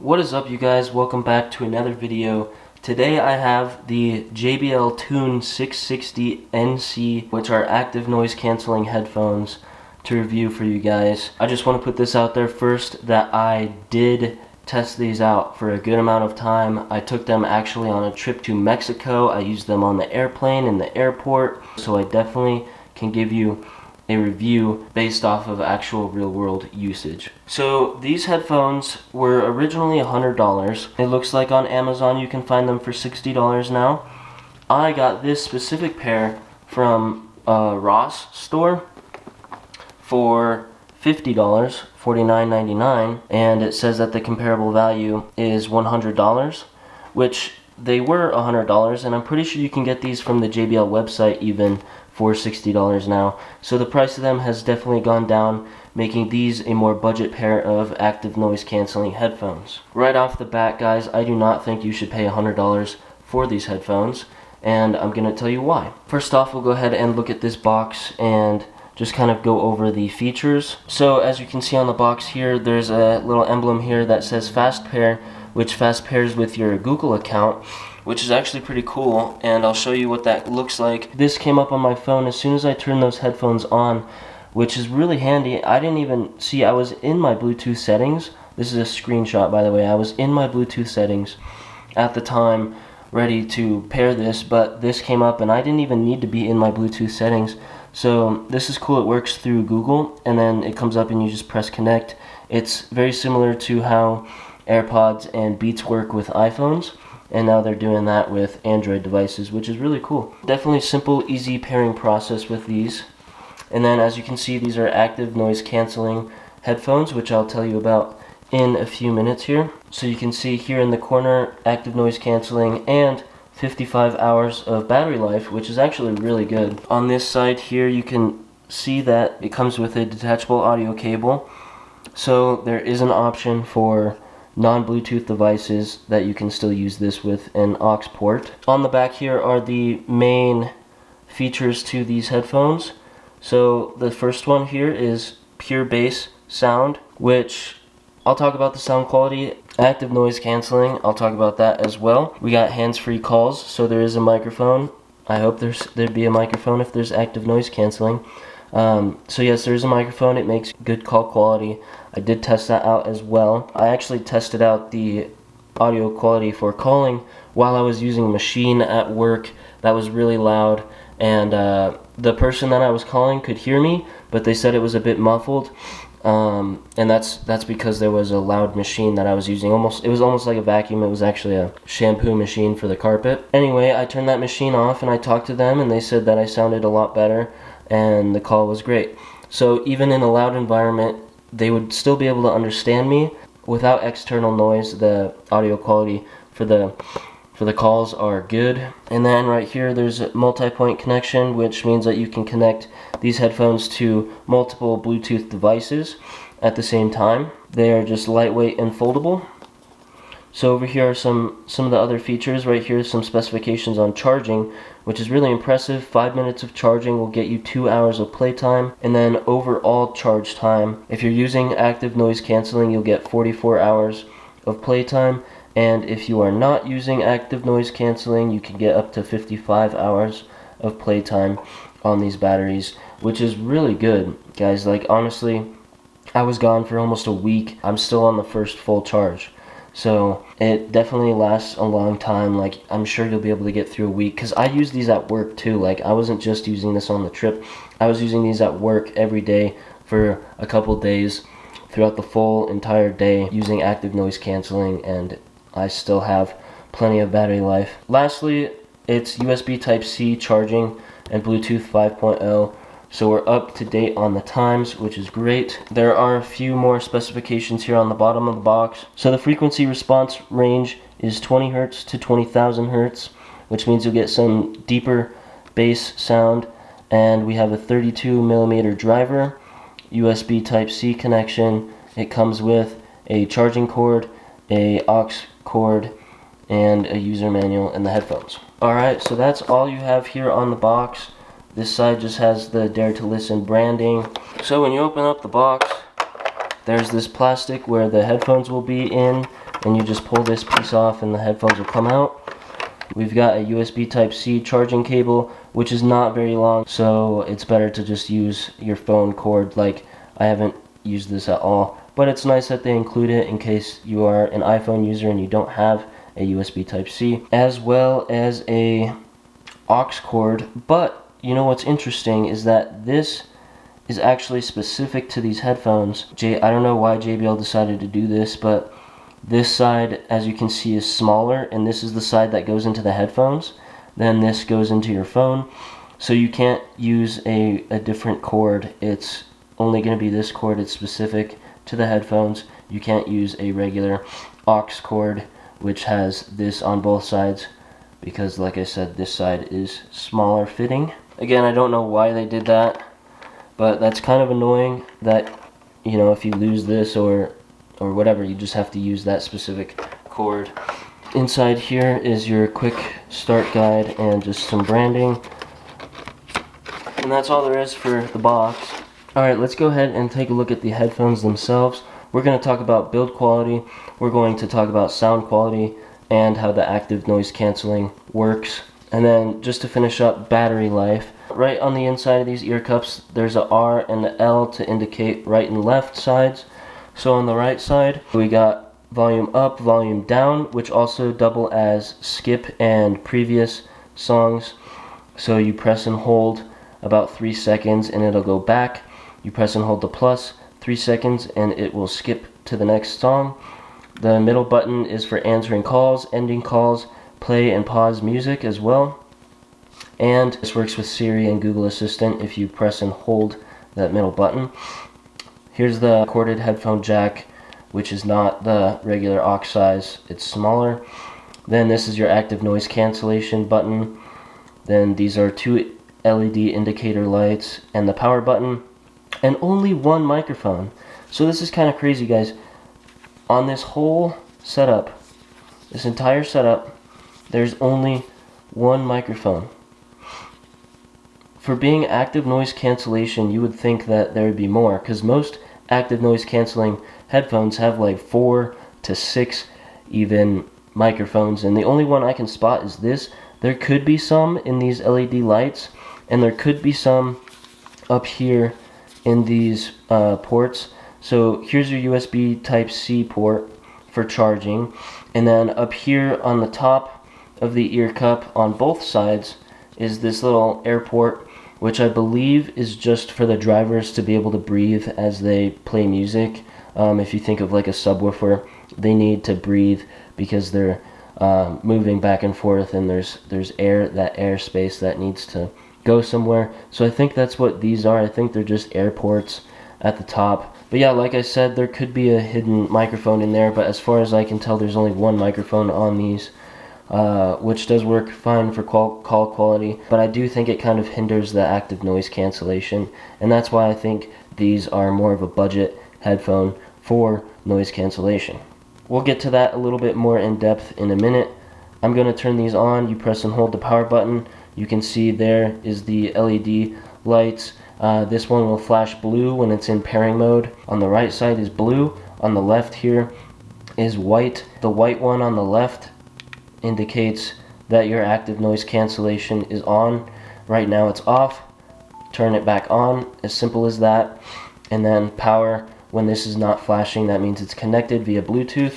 What is up, you guys? Welcome back to another video. Today I have the JBL Tune 660 NC, which are active noise cancelling headphones, to review for you guys. I just want to put this out there first that I did test these out for a good amount of time. I took them actually on a trip to Mexico. I used them on the airplane in the airport, so I definitely can give you a review based off of actual real-world usage. So these headphones were originally $100. It looks like on Amazon you can find them for $60 now. I got this specific pair from a Ross store for $50, $49.99, and it says that the comparable value is $100, which they were $100, and I'm pretty sure you can get these from the JBL website even for $60 now. So the price of them has definitely gone down, making these a more budget pair of active noise cancelling headphones. Right off the bat, guys, I do not think you should pay $100 for these headphones, and I'm going to tell you why. First off, we'll go ahead and look at this box and just kind of go over the features. So as you can see on the box here, there's a little emblem here that says Fast Pair, which fast pairs with your Google account, which is actually pretty cool, and I'll show you what that looks like. This came up on my phone as soon as I turned those headphones on, which is really handy. I didn't even see, I was in my Bluetooth settings. This is a screenshot, by the way. I was in my Bluetooth settings at the time ready to pair this, but this came up and I didn't even need to be in my Bluetooth settings. So this is cool. It works through Google, and then it comes up and you just press connect. It's very similar to how AirPods and Beats work with iPhones, and now they're doing that with Android devices, which is really cool. Definitely simple, easy pairing process with these. And then as you can see, these are active noise cancelling headphones, which I'll tell you about in a few minutes here. So you can see here in the corner, active noise cancelling and 55 hours of battery life, which is actually really good. On this side here, you can see that it comes with a detachable audio cable. So there is an option for non-Bluetooth devices that you can still use this with an aux port. On the back here are the main features to these headphones. So the first one here is pure bass sound, which I'll talk about the sound quality. Active noise cancelling, I'll talk about that as well. We got hands-free calls, so there is a microphone. I hope there'd be a microphone if there's active noise cancelling. So yes, there is a microphone. It makes good call quality. I did test that out as well. I actually tested out the audio quality for calling while I was using a machine at work that was really loud, and the person that I was calling could hear me, but they said it was a bit muffled. And that's because there was a loud machine that I was using. It was almost like a vacuum. It was actually a shampoo machine for the carpet. Anyway, I turned that machine off and I talked to them, and they said that I sounded a lot better and the call was great. So even in a loud environment, they would still be able to understand me without external noise. The audio quality for the calls are good. And then right here there's a multi-point connection, which means that you can connect these headphones to multiple Bluetooth devices at the same time. They are just lightweight and foldable. So over here are some of the other features. Right here, some specifications on charging, which is really impressive. 5 minutes of charging will get you 2 hours of playtime, and then overall charge time, if you're using active noise cancelling, you'll get 44 hours of playtime. And if you are not using active noise cancelling, you can get up to 55 hours of playtime on these batteries, which is really good, guys. Like, honestly, I was gone for almost a week. I'm still on the first full charge. So it definitely lasts a long time. Like, I'm sure you'll be able to get through a week, because I use these at work too. Like, I wasn't just using this on the trip. I was using these at work every day for a couple days throughout the full entire day using active noise cancelling, and I still have plenty of battery life. Lastly, it's USB Type-C charging and Bluetooth 5.0, so we're up to date on the times, which is great. There are a few more specifications here on the bottom of the box. So the frequency response range is 20 Hz to 20,000 Hz, which means you'll get some deeper bass sound. And we have a 32mm driver, USB Type-C connection. It comes with a charging cord, a aux cord, and a user manual and the headphones. Alright, so that's all you have here on the box. This side just has the Dare to Listen branding. So when you open up the box, there's this plastic where the headphones will be in, and you just pull this piece off and the headphones will come out. We've got a USB Type-C charging cable, which is not very long, so it's better to just use your phone cord. Like, I haven't used this at all, but it's nice that they include it in case you are an iPhone user and you don't have a USB Type-C, as well as a aux cord. But you know what's interesting is that this is actually specific to these headphones. I don't know why JBL decided to do this, but this side, as you can see, is smaller, and this is the side that goes into the headphones. Then this goes into your phone, so you can't use a different cord. It's only going to be this cord. It's specific to the headphones. You can't use a regular aux cord, which has this on both sides, because like I said, this side is smaller fitting. Again, I don't know why they did that, but that's kind of annoying that, you know, if you lose this or whatever, you just have to use that specific cord. Inside here is your quick start guide and just some branding. And that's all there is for the box. Alright, let's go ahead and take a look at the headphones themselves. We're going to talk about build quality, we're going to talk about sound quality, and how the active noise canceling works. And then just to finish up, battery life. Right on the inside of these ear cups, there's a R and a L to indicate right and left sides. So on the right side, we got volume up, volume down, which also double as skip and previous songs. So you press and hold about 3 seconds and it'll go back. You press and hold the plus 3 seconds and it will skip to the next song. The middle button is for answering calls, ending calls, play and pause music as well. And this works with Siri and Google Assistant if you press and hold that middle button. Here's the corded headphone jack, which is not the regular aux size, it's smaller. Then this is your active noise cancellation button. Then these are 2 LED indicator lights and the power button, and only 1 microphone. So this is kind of crazy, guys. On this whole setup, this entire setup, there's only 1 microphone. For being active noise cancellation, you would think that there would be more, because most active noise canceling headphones have like 4 to 6 even microphones, and the only one I can spot is this. There could be some in these LED lights, and there could be some up here in these ports. So here's your USB Type-C port for charging, and then up here on the top of the ear cup on both sides is this little air port, which I believe is just for the drivers to be able to breathe as they play music. If you think of like a subwoofer, they need to breathe because they're moving back and forth, and there's air, that air space that needs to go somewhere. So I think that's what these are. I think they're just air ports at the top. But yeah, like I said, there could be a hidden microphone in there, but as far as I can tell, there's only 1 microphone on these. Which does work fine for call quality, but I do think it kind of hinders the active noise cancellation, and that's why I think these are more of a budget headphone for noise cancellation. We'll get to that a little bit more in depth in a minute. I'm going to turn these on. You press and hold the power button. You can see there is the LED lights. This one will flash blue when it's in pairing mode. On the right side is blue. On the left here is white. The white one on the left indicates that your active noise cancellation is on. Right now it's off. Turn it back on, as simple as that. And then power, when this is not flashing, that means it's connected via Bluetooth.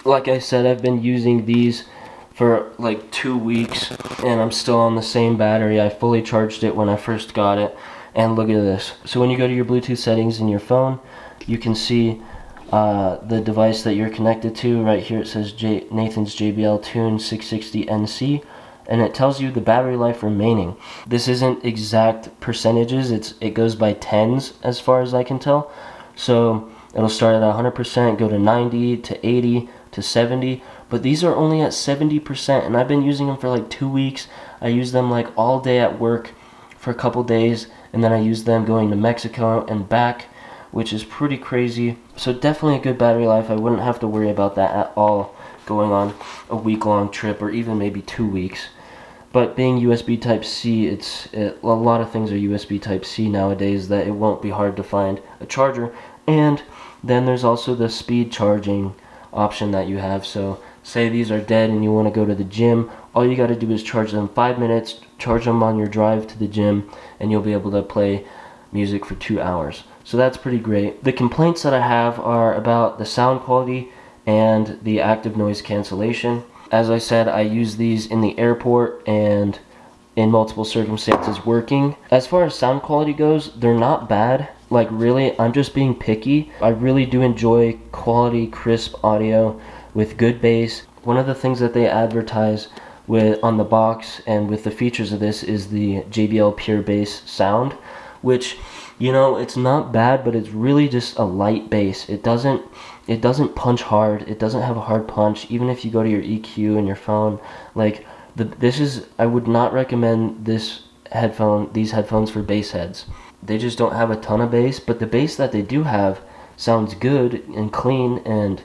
Like I said, I've been using these for like 2 weeks and I'm still on the same battery. I fully charged it when I first got it, and look at this. So when you go to your Bluetooth settings in your phone, you can see the device that you're connected to. Right here it says Nathan's JBL Tune 660 NC, and it tells you the battery life remaining. This isn't exact percentages, it goes by tens as far as I can tell. So it'll start at 100%, go to 90, to 80, to 70, but these are only at 70%, and I've been using them for like 2 weeks. I use them like all day at work for a couple days, and then I use them going to Mexico and back, which is pretty crazy. So definitely a good battery life. I wouldn't have to worry about that at all going on a week-long trip, or even maybe 2 weeks. But being USB Type-C, a lot of things are USB Type-C nowadays, that it won't be hard to find a charger. And Then there's also the speed charging option that you have. So say these are dead and you want to go to the gym, all you got to do is charge them 5 minutes, charge them on your drive to the gym, and you'll be able to play music for 2 hours. So that's pretty great. The complaints that I have are about the sound quality and the active noise cancellation. As I said, I use these in the airport and in multiple circumstances working. As far as sound quality goes, they're not bad. Like really, I'm just being picky. I really do enjoy quality, crisp audio with good bass. One of the things that they advertise with on the box and with the features of this is the JBL Pure Bass sound, which, you know, it's not bad, but it's really just a light bass. It doesn't punch hard. It doesn't have a hard punch. Even if you go to your EQ and your phone, like I would not recommend these headphones for bass heads. They just don't have a ton of bass, but the bass that they do have sounds good and clean and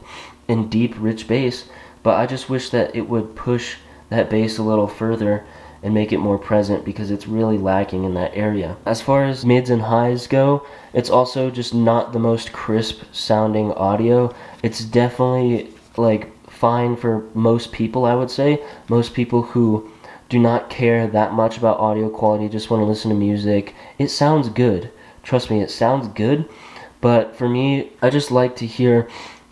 in deep, rich bass. But I just wish that it would push that bass a little further and make it more present, because it's really lacking in that area. As far as mids and highs go, it's also just not the most crisp sounding audio. It's definitely like fine for most people, I would say. Most people who do not care that much about audio quality, just want to listen to music. It sounds good. Trust me, it sounds good. But for me, I just like to hear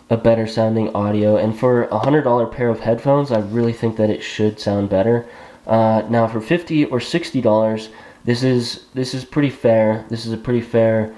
a better sounding audio. And for a $100 pair of headphones, I really think that it should sound better. Now for $50 or $60, this is pretty fair. This is a pretty fair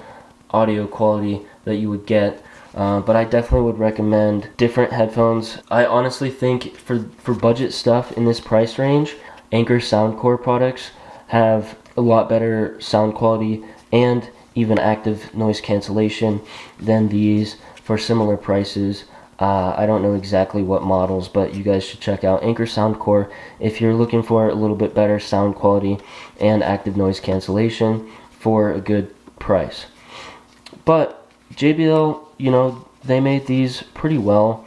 audio quality that you would get. But I definitely would recommend different headphones. I honestly think for budget stuff in this price range, Anker Soundcore products have a lot better sound quality and even active noise cancellation than these for similar prices. I don't know exactly what models, but you guys should check out Anker Soundcore if you're looking for a little bit better sound quality and active noise cancellation for a good price. But JBL, you know, they made these pretty well.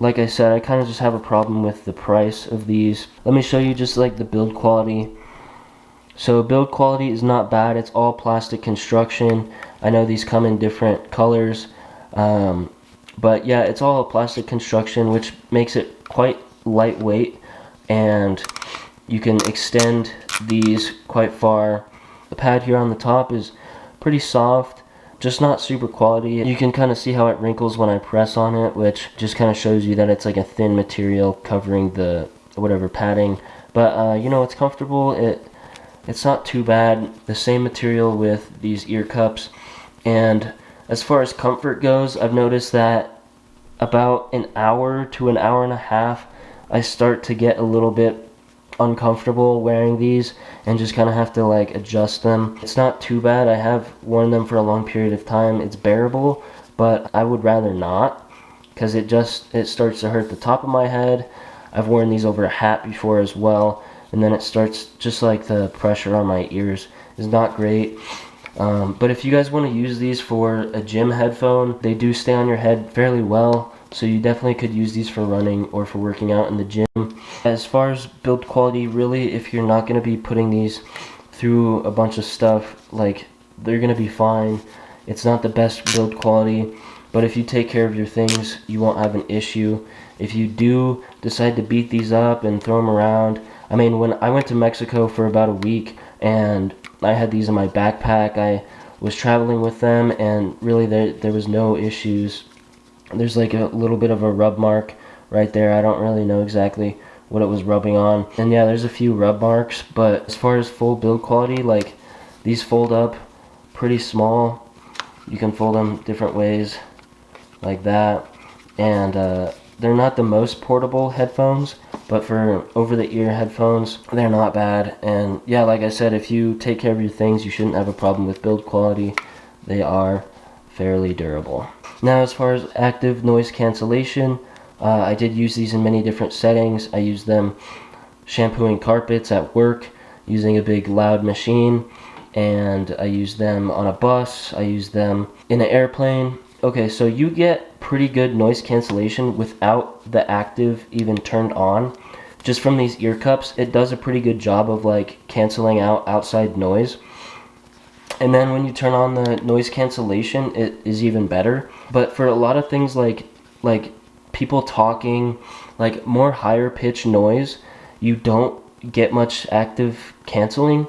Like I said, I kind of just have a problem with the price of these. Let me show you just like the build quality. So build quality is not bad. It's all plastic construction. I know these come in different colors. But yeah, it's all plastic construction, which makes it quite lightweight, and you can extend these quite far. The pad here on the top is pretty soft, just not super quality. You can kind of see how it wrinkles when I press on it, which just kind of shows you that it's like a thin material covering the whatever padding. But you know, it's comfortable. It's not too bad. The same material with these ear cups. And as far as comfort goes, I've noticed that about an hour to an hour and a half, I start to get a little bit uncomfortable wearing these and just kind of have to like adjust them. It's not too bad. I have worn them for a long period of time. It's bearable, but I would rather not, because it starts to hurt the top of my head. I've worn these over a hat before as well, and then it starts, just like the pressure on my ears is not great. But if you guys want to use these for a gym headphone, they do stay on your head fairly well, so you definitely could use these for running or for working out in the gym. As far as build quality, really, if you're not going to be putting these through a bunch of stuff, like, they're going to be fine. It's not the best build quality, but if you take care of your things, you won't have an issue. If you do decide to beat these up and throw them around, I mean, when I went to Mexico for about a week and I had these in my backpack, I was traveling with them, and really there was no issues. There's like a little bit of a rub mark right there. I don't really know exactly what it was rubbing on. And yeah, there's a few rub marks, but as far as full build quality, like, these fold up pretty small. You can fold them different ways like that. And they're not the most portable headphones, but for over-the-ear headphones, they're not bad. And yeah, like I said, if you take care of your things, you shouldn't have a problem with build quality. They are fairly durable. Now, as far as active noise cancellation, I did use these in many different settings. I used them shampooing carpets at work using a big loud machine, and I used them on a bus. I used them in an airplane. Okay, so you get pretty good noise cancellation without the active even turned on. Just from these ear cups, it does a pretty good job of like canceling out outside noise. And then when you turn on the noise cancellation, it is even better. But for a lot of things like people talking, like more higher pitch noise, you don't get much active canceling.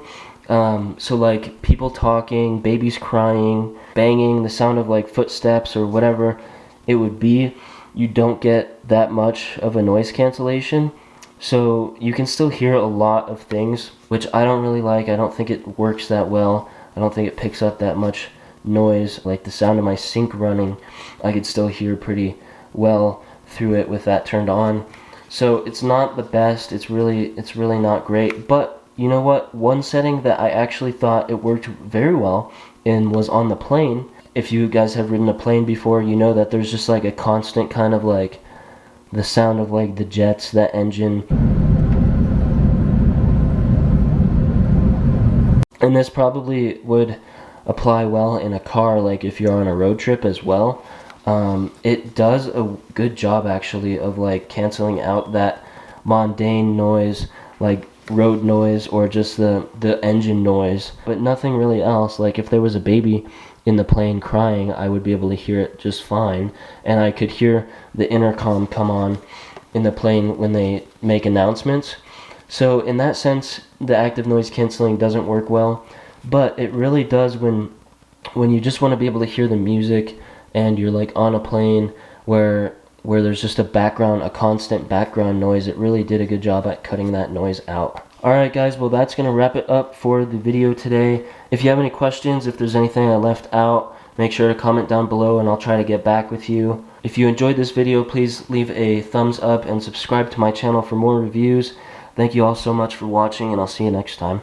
So like people talking, babies crying, banging, the sound of like footsteps or whatever it would be, you don't get that much of a noise cancellation. So you can still hear a lot of things, which I don't really like. I don't think it works that well. I don't think it picks up that much noise. Like the sound of my sink running, I could still hear pretty well through it with that turned on. So it's not the best. It's really not great. But you know what? One setting that I actually thought it worked very well in was on the plane. If you guys have ridden a plane before, you know that there's just like a constant kind of like the sound of like the jets, that engine. And this probably would apply well in a car, like if you're on a road trip as well. It does a good job actually of like canceling out that mundane noise, like road noise or just the engine noise, but nothing really else. Like if there was a baby in the plane crying, I would be able to hear it just fine, and I could hear the intercom come on in the plane when they make announcements. So in that sense, the active noise canceling doesn't work well, but it really does when you just want to be able to hear the music and you're like on a plane where there's just a constant background noise. It really did a good job at cutting that noise out. Alright guys, well that's going to wrap it up for the video today. If you have any questions, if there's anything I left out, make sure to comment down below and I'll try to get back with you. If you enjoyed this video, please leave a thumbs up and subscribe to my channel for more reviews. Thank you all so much for watching, and I'll see you next time.